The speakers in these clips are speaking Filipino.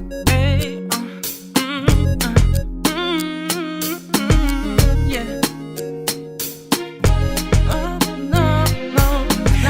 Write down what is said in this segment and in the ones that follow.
Hey, yeah. Oh, no, no.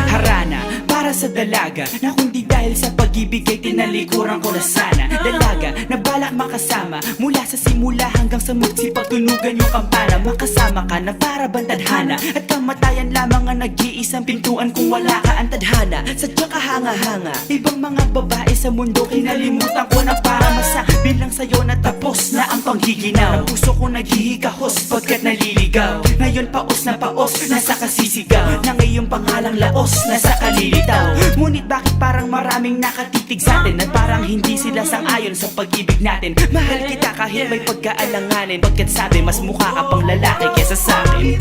Harana para sa dalaga na kundi dahil sa pag-ibig ay tinalikuran ko na sana. Dalaga na balak makasama mula sa simula hanggang sa magsipagtunugan yung kampana. Makasama ka na para bang tadhana at kamatayan lamang ang nag-iisang pintuan kung wala ka ang tadhana. Sadyang kahanga-hanga ibang mga babae sa mundo kinalimutan ko na para masabi lang sa'yo na tapos na ang panghihinaw. Ang puso ko naghihikahos pagkat naliligaw. Ngayon paos na paos, nasa kasisigaw na ngayong pangalang laos, nasa kalilitaw. Ngunit bakit parang maraming nakatitig sa atin at parang hindi sila sang-ayon sa pag-ibig natin. Mahal kita kahit may pagkaalanganin, pagkat sabi mas mukha ka pang lalaki kesa sa akin.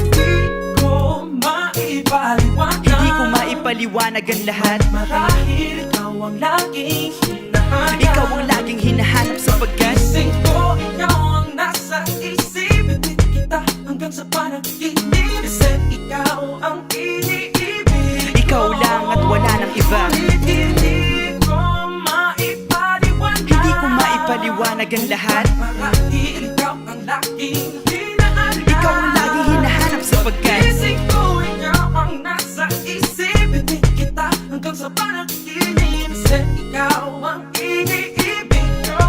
Hindi ko maipaliwanag ang lahat. Marahil ikaw ang laging hinahanap. Ikaw ang laging hinahanap sapagkat Gising ko, ikaw ang nasa isip. Bitbit kita hanggang sa panaginip. Kasi ikaw ang iniibig. ikaw lang at wala nang iba. Hindi ko maipaliwanag. Hindi ko maipaliwanag ang lahat. Marahil ikaw ang laging hinahanap. Ikaw ang laging hinahanap sapagkat Gising ko, ikaw ang nasa isip. Bitbit kita hanggang sa panaginip. Kasi ikaw ang iniibig ko.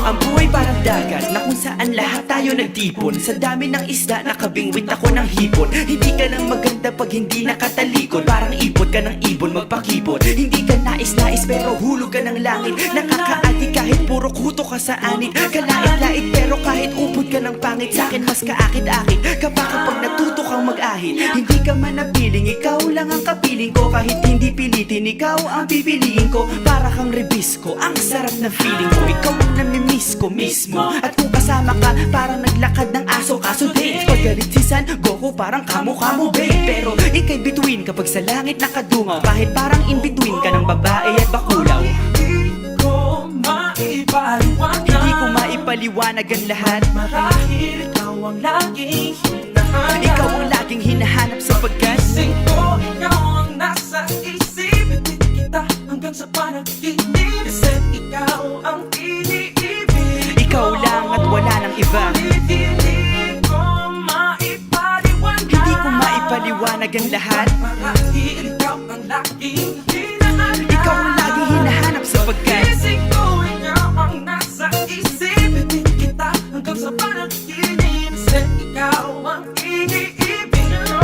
ang buhay parang dagat na kung saan lahat tayo nagtipon. Sa dami ng isda nakabingwit ako ng hipon. Hindi ka lang maganda pag hindi nakatalikod. Parang ipot ka ng ibon magpakipot. Hindi ka nais-nais pero hulog ka ng langit. Nakakaati kahit puro kuto ka sa anit. Kalait-lait pero kahit upod ka ng pangit. Sa'kin mas kaakit-akit kapag natuto kang mag-ahit. Hindi ka man napiling, ikaw lang ang kapiling ko. Kahit hindi pilitin, ikaw ang pipiliin ko. Para kang rebisco, ang sarap ng feeling ko. Ikaw ang namimiss ko mismo. At kung kasama ka, parang naglakad ng aso. Kaso date, pag galit si San Goku, parang kamo-kamo babe. Pero ika'y bituin kapag sa langit nakadungaw. Kahit parang in-between ka ng babae at bakulaw. Hindi ko maipaliwanag. Hindi ko maipaliwanag ang lahat. Marahil ikaw ang laging hinahanap. Ikaw ang laging hinahanap sapagkat Gising ko, ikaw ang nasa isip. Bitbit kita hanggang sa panaginip. Kasi ikaw ang iniibig. ikaw lang at wala nang iba. Hindi ko maipaliwanag. Hindi ko maipaliwanag ang lahat. Marahil ikaw ang laging hinahanap. Ikaw ang laging hinahanap sapagkat Gising ko, ikaw ang nasa isip. Bitbit kita hanggang sa panaginip. Kasi ikaw ang iniibig ko.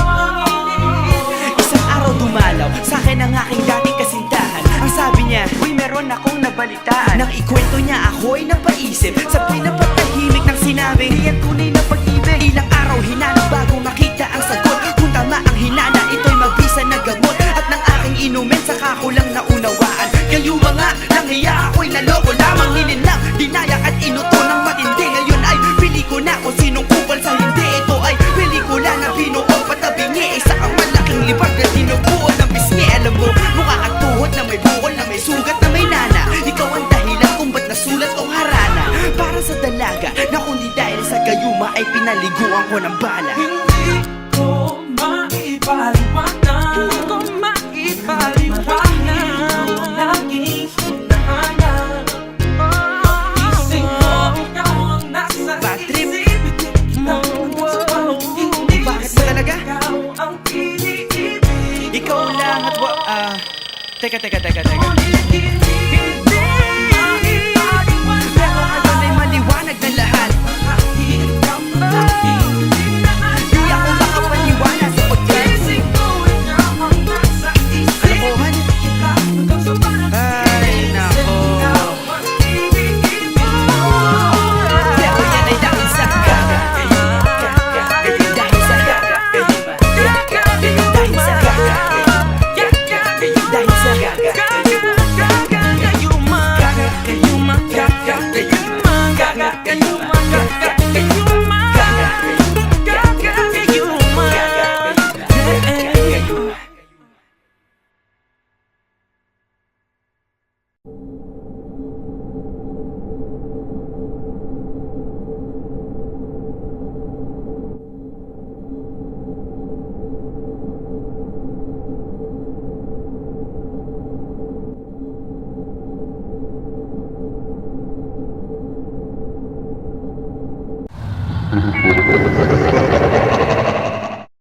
isang araw dumalaw sa'kin ang aking dating kasintahan. Ang sabi niya, uy meron akong nabalitaan. Nang ikwento niya ako'y napaisip. Sabay na patahimik nang sinabi, di yan tunay na pag-ibig. Ilang araw hinanap bago makita ang sagot. Kung tama ang hinana, ito'y mabisa na gamot. At nang aking inumin, saka ko lang naunawaan. Kayo mga nanghiya, ako'y naloko lamang. Nilinlang, dinayak at inuto ng matindi. Ngayon ay pili ko na kung sinong kupal sa hindi. Ito ay pelikula na binuo patabingi. Isa kang malaking libag na tinubuo ng bisngi. Alam mo, mukha kang tuhod na may bukol, na may sugat, na may nana. Ikaw ang dahilan kung ba't nasulat o harana. Para sa dalaga na kundi dahil sa gayuma ay pinaliguan ko ng bala. Hindi ko maipaliwanag. Hindi ko maipaliwanag. Ikaw ang laging hinahanap. Gising ko, ikaw ang nasa Bad trip. isip. Bitbit kita hanggang sa panaginip. Bakit ba talaga? Ikaw ang iniibig. Ikaw lang at Teka. Pero ngayon ay maliwanag na lahat. Di ako makapaniwala sapagkat kalokohan. Ay nako. Pero yan ay dahil sa gaga. Dahil sa gaga. Dahil sa gaga. Dahil sa gaga.